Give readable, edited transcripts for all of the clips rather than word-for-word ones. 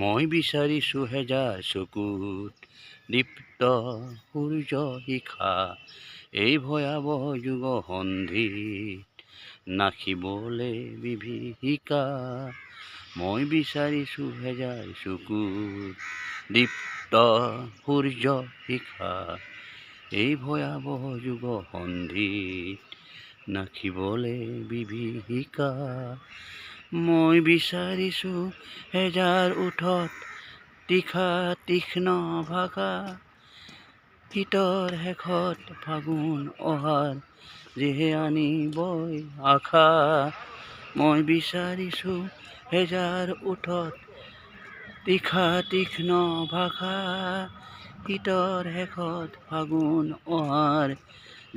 মই বিচাৰিছো হেজাৰ চকুত দীপ্ত সূৰ্য শিখা, এই ভয়াৱহ যুগ সন্ধিত নাখিবলে বিভীষিকা। মই বিচাৰিছো হেজাৰ চকুত দীপ্ত সূৰ্য শিখা, এই ভয়াৱহ যুগ সন্ধিত নাখিবলে বিভীষিকা। মই বিচাৰিছো হেজাৰ ওঠত তীক্ষ্ণ ভাষা, শীতৰ শেষত ফাগুন অহাৰ যিহে আনিবই আশা। মই বিচাৰিছো হেজাৰ ওঠত তীক্ষ্ণ ভাষা, শীতৰ শেষত ফাগুন অহাৰ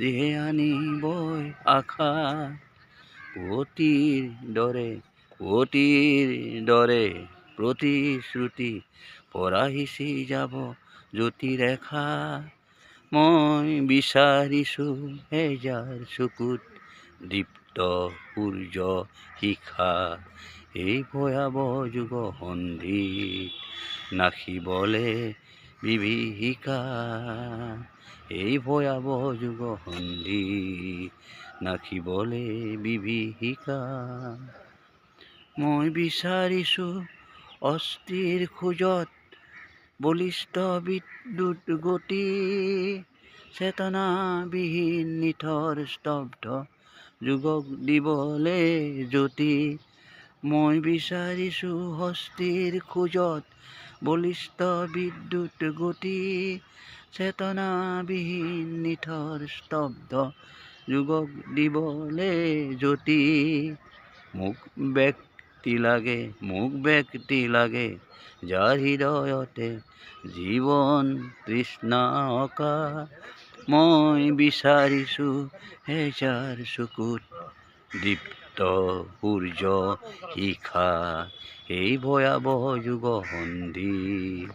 যিহে আনিবই আশা। পুৱতিৰ দৰে প্ৰতিশ্ৰুতি পৰা সিঁচি যাব জ্যোতিৰেখা। মই বিচাৰিছো হেজাৰ চকুত দীপ্ত সূৰ্য শিখা, এই ভয়াৱহ যুগ সন্ধিত নাখিবলে বিভীষিকা। এই ভয়াৱহ যুগ সন্ধিত নাখিবলে বিভীষিকা। মই বিচাৰিছো অস্থিৰ খোজত বলিষ্ঠ বিদ্যুৎ গতি, চেতনাবিহীন নিথৰ স্তব্ধ যুগক দিবলে জ্যোতি। মই বিচাৰিছো অস্থিৰ খোজত বলিষ্ঠ বিদ্যুৎ গতি, চেতনাবিহীন নিথৰ স্তব্ধ যুগক দিবলে জ্যোতি। মোক ব্যক্তি লাগে যাৰ হৃদয়তে জীৱন তৃষ্ণা অকা। মই বিচাৰিছো হেজাৰ চকুত দীপ্ত সূৰ্য শিখা, এই ভয়াৱহ যুগ সন্ধিত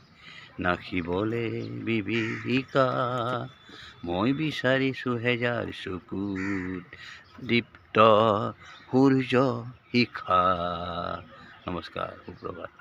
নাখিবলে বিভীষিকা। মই বিচাৰিছো হেজাৰ চকুত দীপ্ত সূৰ্য শিখা। নমস্কাৰ, সুপ্ৰভাত।